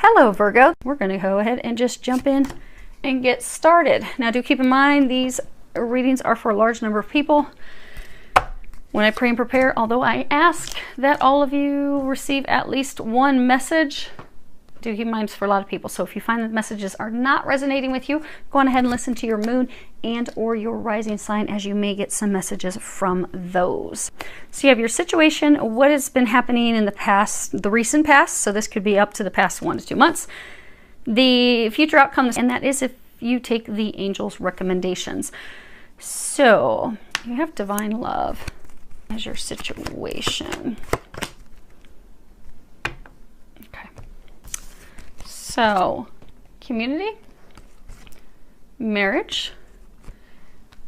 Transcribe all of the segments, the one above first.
Hello Virgo, we're going to go ahead and just jump in and get started. Now do keep in mind these readings are for a large number of people. When I pray and prepare, although I ask that all of you receive at least one message, do keep in mind it's for a lot of people. So if you find that messages are not resonating with you, go on ahead and listen to your moon and or your rising sign, as you may get some messages from those. So you have your situation, what has been happening in the past, the recent past. So this could be up to the past 1 to 2 months. The future outcomes, and that is if you take the angel's recommendations. So you have divine love as your situation. So, community, marriage,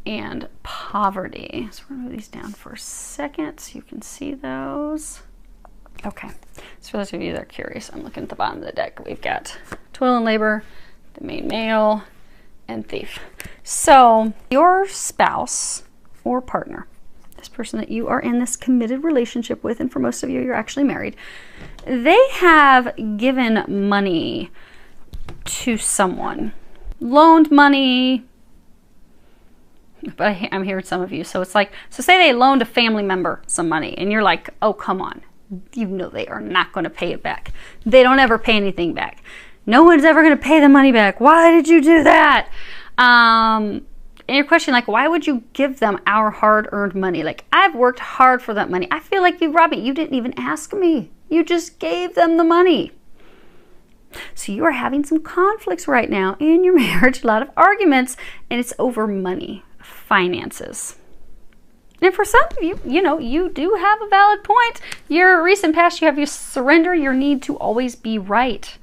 and poverty. So we're going to move these down for a second so you can see those. Okay, so for those of you that are curious, I'm looking at the bottom of the deck. We've got toil and labor, the main male, and thief. So your spouse or partner, this person that you are in this committed relationship with, and for most of you, you're actually married, they have given money to someone, loaned money, but I'm hearing some of you. So it's like, so say they loaned a family member some money and you're like, oh, come on. You know they are not going to pay it back. They don't ever pay anything back. No one's ever going to pay the money back. Why did you do that? And your question, like, why would you give them our hard-earned money? Like, I've worked hard for that money. I feel like you robbed me. You didn't even ask me. You just gave them the money. So you are having some conflicts right now in your marriage, a lot of arguments, and it's over money, finances. And for some of you, you know, you do have a valid point. Your recent past, you have your surrender, your need to always be right.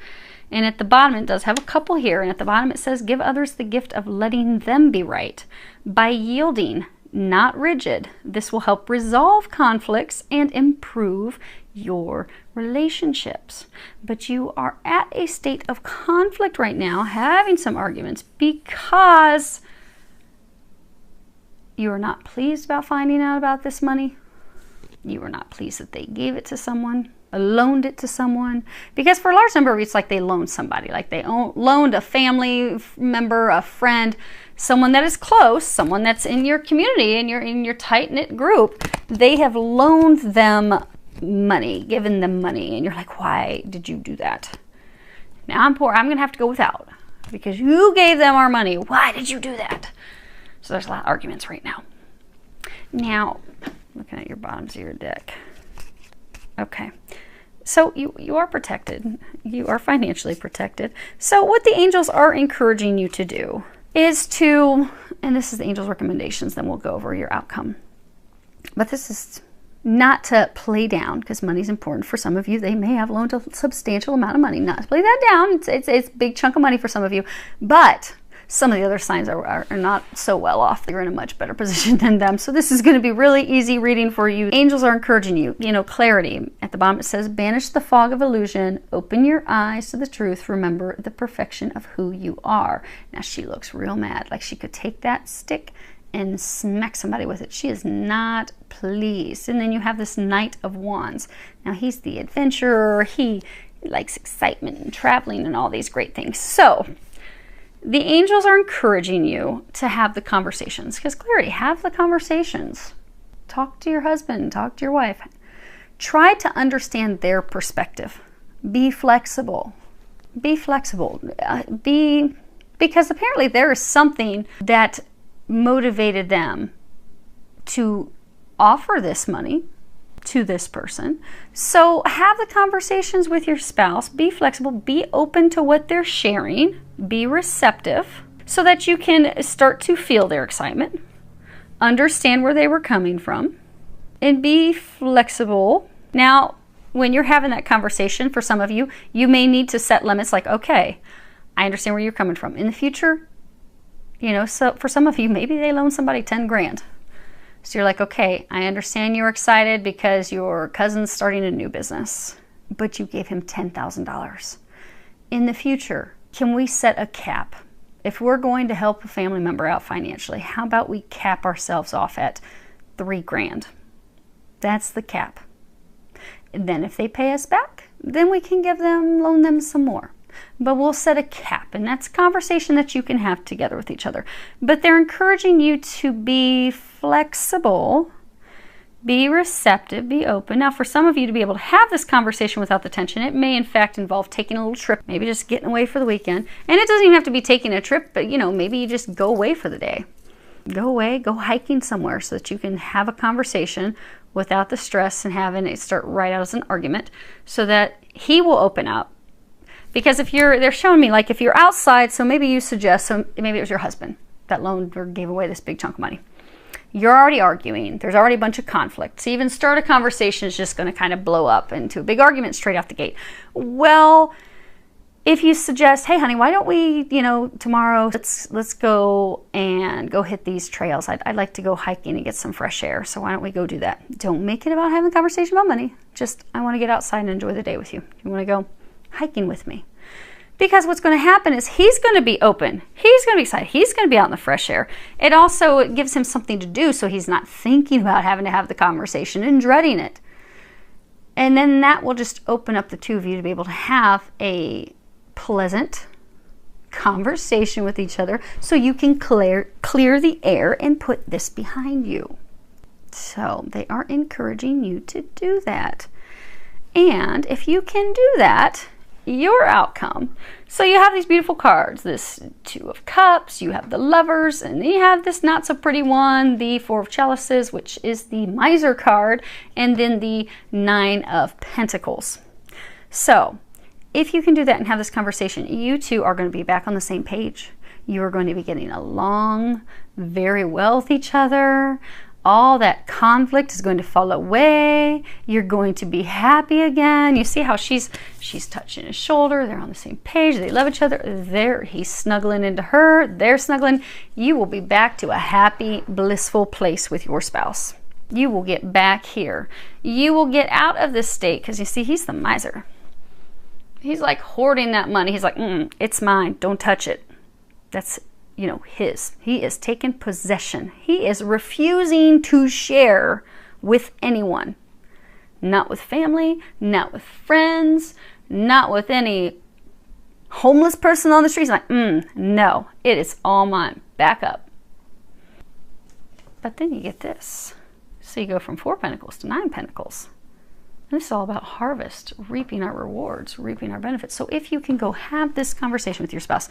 And at the bottom, it does have a couple here. And at the bottom, it says, give others the gift of letting them be right. By yielding, not rigid, this will help resolve conflicts and improve your relationships. But you are at a state of conflict right now, having some arguments because you are not pleased about finding out about this money. You are not pleased that they gave it to someone, loaned it to someone, because for a large number of it's like they loaned somebody, like they loaned a family member, a friend, someone that is close, someone that's in your community, in your tight-knit group. They have loaned them money, given them money, and you're like, why did you do that? Now I'm poor, I'm gonna have to go without because you gave them our money. Why did you do that? So there's a lot of arguments right now. Now, looking at your bottoms of your deck. Okay, so you are protected. You are financially protected. So what the angels are encouraging you to do is to, and this is the angels' recommendations, then we'll go over your outcome. But this is not to play down, because money is important for some of you. They may have loaned a substantial amount of money. Not to play that down. It's a big chunk of money for some of you. But some of the other signs are not so well off. You're in a much better position than them. So this is going to be really easy reading for you. Angels are encouraging you. You know, clarity. At the bottom it says, banish the fog of illusion. Open your eyes to the truth. Remember the perfection of who you are. Now she looks real mad. Like she could take that stick and smack somebody with it. She is not pleased. And then you have this Knight of Wands. Now he's the adventurer. He likes excitement and traveling and all these great things. So the angels are encouraging you to have the conversations, because clarity, have the conversations. Talk to your husband, talk to your wife. Try to understand their perspective. Be flexible. Be flexible. Because apparently there is something that motivated them to offer this money to this person. So have the conversations with your spouse. Be flexible. Be open to what they're sharing. Be receptive so that you can start to feel their excitement, understand where they were coming from, and be flexible. Now, when you're having that conversation, for some of you, you may need to set limits like, okay, I understand where you're coming from. In the future, you know, so for some of you, maybe they loan somebody 10 grand. So you're like, okay, I understand you're excited because your cousin's starting a new business, but you gave him $10,000. In the future, can we set a cap? If we're going to help a family member out financially, how about we cap ourselves off at 3 grand? That's the cap. And then if they pay us back, then we can loan them some more. but we'll set a cap, and that's a conversation that you can have together with each other. But they're encouraging you to be flexible, be receptive, be open. Now, for some of you to be able to have this conversation without the tension, it may in fact involve taking a little trip, maybe just getting away for the weekend. And it doesn't even have to be taking a trip, but maybe you just go away for the day. Go away, go hiking somewhere so that you can have a conversation without the stress and having it start right out as an argument, so that he will open up. Because they're showing me, like, if you're outside, so maybe you suggest, so maybe it was your husband that loaned or gave away this big chunk of money. You're already arguing. There's already a bunch of conflict. To even start a conversation is just going to kind of blow up into a big argument straight out the gate. Well, if you suggest, hey, honey, why don't we, tomorrow, let's go and go hit these trails. I'd like to go hiking and get some fresh air. So why don't we go do that? Don't make it about having a conversation about money. Just, I want to get outside and enjoy the day with you. You want to go hiking with me? Because what's going to happen is he's going to be open. He's going to be excited. He's going to be out in the fresh air. It also gives him something to do, so he's not thinking about having to have the conversation and dreading it. And then that will just open up the two of you to be able to have a pleasant conversation with each other, so you can clear the air and put this behind you. So they are encouraging you to do that. And if you can do that, your outcome. So you have these beautiful cards, this Two of Cups, you have the Lovers, and then you have this not so pretty one, the Four of Chalices, which is the Miser card, and then the Nine of Pentacles. So if you can do that and have this conversation, you two are going to be back on the same page. You are going to be getting along very well with each other. All that conflict is going to fall away. You're going to be happy again. You see how she's touching his shoulder. They're on the same page. They love each other. He's snuggling into her. They're snuggling. You will be back to a happy, blissful place with your spouse. You will get back here. You will get out of this state, because you see, he's the miser. He's like hoarding that money. He's like, it's mine. Don't touch it. That's his. He is taking possession. He is refusing to share with anyone. Not with family, not with friends, not with any homeless person on the street. He's like, no, it is all mine. Back up. But then you get this. So you go from 4 Pentacles to 9 Pentacles. And this is all about harvest, reaping our rewards, reaping our benefits. So if you can go have this conversation with your spouse,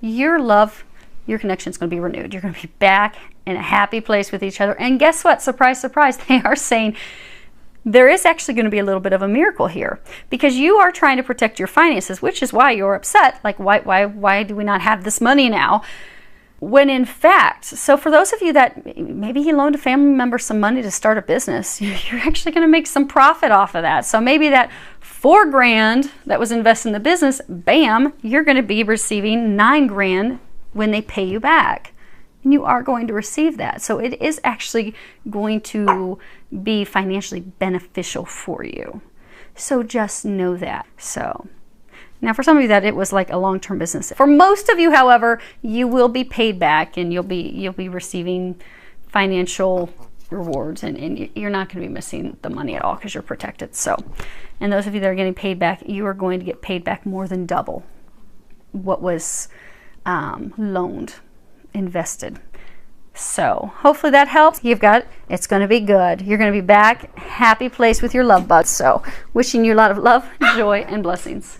your love, your connection is going to be renewed. You're going to be back in a happy place with each other. And guess what? Surprise, surprise. They are saying there is actually going to be a little bit of a miracle here, because you are trying to protect your finances, which is why you're upset. Like, why do we not have this money now? When in fact, so for those of you that maybe he loaned a family member some money to start a business, you're actually going to make some profit off of that. So maybe that $4,000 that was invested in the business, bam, you're going to be receiving $9,000 when they pay you back. And you are going to receive that. So it is actually going to be financially beneficial for you. So just know that. So now for some of you that it was like a long-term business. For most of you, however, you will be paid back, and you'll be receiving financial rewards, and you're not going to be missing the money at all, because you're protected. So, and those of you that are getting paid back, you are going to get paid back more than double what was loaned, invested. So hopefully that helps. You've got it. It's going to be good. You're going to be back, happy place with your love buds. So wishing you a lot of love, joy, and blessings.